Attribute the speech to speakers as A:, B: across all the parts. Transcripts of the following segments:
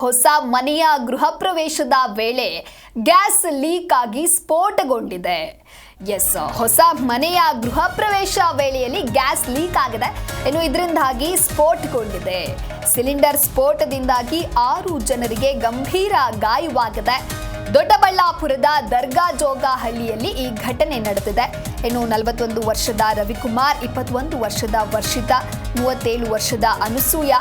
A: ಹೊಸ ಮನೆಯ ಗೃಹ ಪ್ರವೇಶದ ವೇಳೆ ಗ್ಯಾಸ್ ಲೀಕ್ ಆಗಿ ಸ್ಫೋಟಗೊಂಡಿದೆ. ಹೊಸ ಮನೆಯ ಗೃಹ ಪ್ರವೇಶ ವೇಳೆಯಲ್ಲಿ ಗ್ಯಾಸ್ ಲೀಕ್ ಆಗಿದೆ. ಇದರಿಂದಾಗಿ ಸ್ಫೋಟಗೊಂಡಿದೆ. ಸಿಲಿಂಡರ್ ಸ್ಫೋಟದಿಂದಾಗಿ 6 ಜನರಿಗೆ ಗಂಭೀರ ಗಾಯವಾಗಿದೆ. ದೊಡ್ಡಬಳ್ಳಾಪುರದ ದರ್ಗಾಜೋಗಹಳ್ಳಿಯಲ್ಲಿ ಈ ಘಟನೆ ನಡೆದಿದೆ. 41 ವರ್ಷದ ರವಿಕುಮಾರ್, 21 ವರ್ಷದ ವರ್ಷಿತಾ, 37 ವರ್ಷದ ಅನಸೂಯ,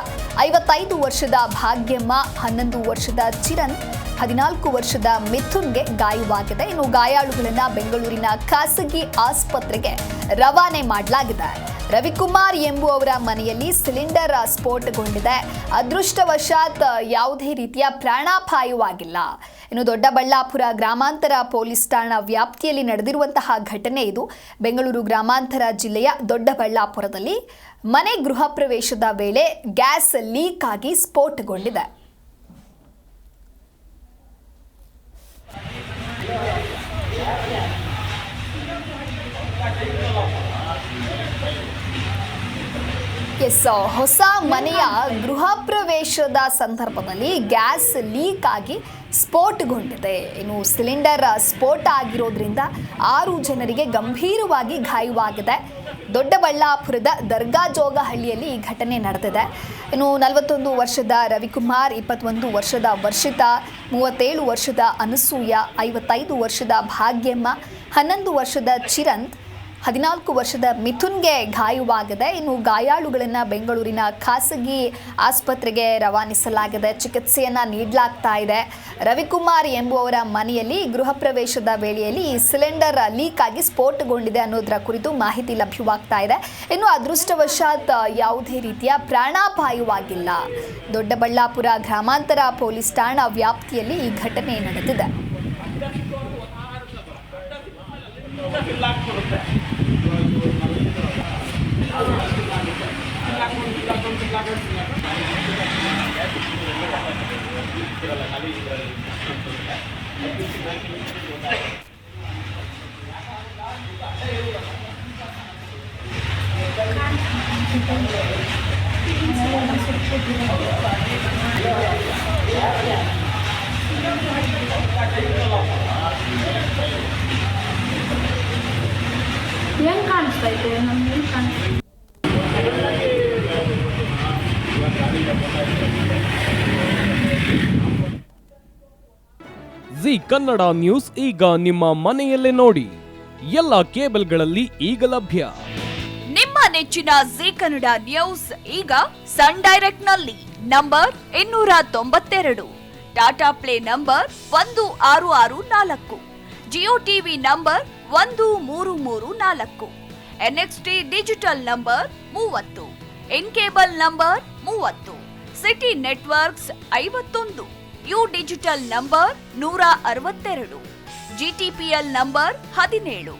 A: 55 ವರ್ಷದ ಭಾಗ್ಯಮ್ಮ, 11 ವರ್ಷದ ಚಿರಣ್, 14 ವರ್ಷದ ಮಿಥುನ್ಗೆ ಗಾಯವಾಗಿದೆ. ಗಾಯಾಳುಗಳನ್ನು ಬೆಂಗಳೂರಿನ ಖಾಸಗಿ ಆಸ್ಪತ್ರೆಗೆ ರವಾನೆ ಮಾಡಲಾಗಿದೆ. ರವಿಕುಮಾರ್ ಎಂಬುವವರ ಮನೆಯಲ್ಲಿ ಸಿಲಿಂಡರ್ ಸ್ಫೋಟಗೊಂಡಿದೆ. ಅದೃಷ್ಟವಶಾತ್ ಯಾವುದೇ ರೀತಿಯ ಪ್ರಾಣಾಪಾಯವಾಗಿಲ್ಲ. ದೊಡ್ಡಬಳ್ಳಾಪುರ ಗ್ರಾಮಾಂತರ ಪೊಲೀಸ್ ಠಾಣಾ ವ್ಯಾಪ್ತಿಯಲ್ಲಿ ನಡೆದಿರುವಂತಹ ಘಟನೆ ಇದು. ಬೆಂಗಳೂರು ಗ್ರಾಮಾಂತರ ಜಿಲ್ಲೆಯ ದೊಡ್ಡಬಳ್ಳಾಪುರದಲ್ಲಿ ಮನೆ ಗೃಹ ಪ್ರವೇಶದ ವೇಳೆ ಗ್ಯಾಸ್ ಲೀಕ್ ಆಗಿ ಸ್ಫೋಟಗೊಂಡಿದೆ. ಹೊಸ ಮನೆಯ ಗೃಹ ಪ್ರವೇಶದ ಸಂದರ್ಭದಲ್ಲಿ ಗ್ಯಾಸ್ ಲೀಕ್ ಆಗಿ ಸ್ಫೋಟಗೊಂಡಿದೆ. ಸಿಲಿಂಡರ್ ಸ್ಫೋಟ ಆಗಿರೋದ್ರಿಂದ 6 ಜನರಿಗೆ ಗಂಭೀರವಾಗಿ ಗಾಯವಾಗಿದೆ. ದೊಡ್ಡಬಳ್ಳಾಪುರದ ದರ್ಗಾಜೋಗಹಳ್ಳಿಯಲ್ಲಿ ಈ ಘಟನೆ ನಡೆದಿದೆ. 41 ವರ್ಷದ ರವಿಕುಮಾರ್, 21 ವರ್ಷದ ವರ್ಷಿತಾ, 37 ವರ್ಷದ ಅನಸೂಯ, 55 ವರ್ಷದ ಭಾಗ್ಯಮ್ಮ, 11 ವರ್ಷದ ಚಿರಣ್, 14 ವರ್ಷದ ಮಿಥುನ್ಗೆ ಗಾಯವಾಗಿದೆ. ಗಾಯಾಳುಗಳನ್ನು ಬೆಂಗಳೂರಿನ ಖಾಸಗಿ ಆಸ್ಪತ್ರೆಗೆ ರವಾನಿಸಲಾಗಿದೆ. ಚಿಕಿತ್ಸೆಯನ್ನು ನೀಡಲಾಗ್ತಾ ಇದೆ. ರವಿಕುಮಾರ್ ಎಂಬುವವರ ಮನೆಯಲ್ಲಿ ಗೃಹ ಪ್ರವೇಶದ ವೇಳೆಯಲ್ಲಿ ಸಿಲಿಂಡರ್ ಲೀಕ್ ಆಗಿ ಸ್ಫೋಟಗೊಂಡಿದೆ ಅನ್ನೋದರ ಕುರಿತು ಮಾಹಿತಿ ಲಭ್ಯವಾಗ್ತಾ ಇದೆ. ಅದೃಷ್ಟವಶಾತ್ ಯಾವುದೇ ರೀತಿಯ ಪ್ರಾಣಾಪಾಯವಾಗಿಲ್ಲ. ದೊಡ್ಡಬಳ್ಳಾಪುರ ಗ್ರಾಮಾಂತರ ಪೊಲೀಸ್ ಠಾಣಾ ವ್ಯಾಪ್ತಿಯಲ್ಲಿ ಈ ಘಟನೆ ನಡೆದಿದೆ.
B: ಹೆಂಗ್ ಕಾಣಿಸ್ತಾ ಇದೆ? ನಮ್ಗೆ
C: ಜಿ ಕನ್ನಡ ನ್ಯೂಸ್ ಈಗ ನಿಮ್ಮ ಮನೆಯಲ್ಲೇ ನೋಡಿ. ಎಲ್ಲ ಕೇಬಲ್ಗಳಲ್ಲಿ ಈಗ ಲಭ್ಯ.
D: ನಿಮ್ಮ ನೆಚ್ಚಿನ ಜಿ ಕನ್ನಡ ನ್ಯೂಸ್ ಈಗ ಸನ್ ಡೈರೆಕ್ಟ್ ನಲ್ಲಿ number 292, Tata play number 1664, Jio TV number 1334, NXT digital number 30, N cable number 30, city networks 51, U digital number 162, GTPL number 17,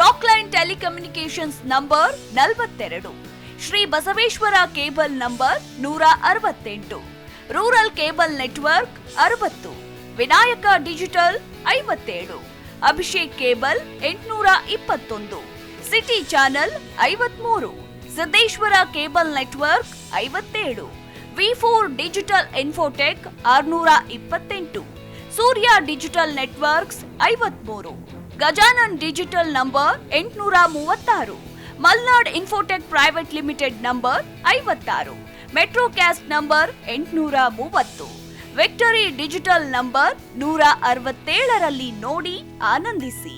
D: Rockline telecommunications number 42, Shri Basaveshwara cable number 168, rural cable network 60, Vinayaka digital 57, Abhishek cable 821, city channel 53, Siddeshwara cable network 57, ವಿ4 digital infotech 628, Surya digital networks 53, Gajanan digital number 836, Malnad infotech private limited number 56, Metro Cast number 830, Victory digital number 167ರಲ್ಲಿ ನೋಡಿ ಆನಂದಿಸಿ.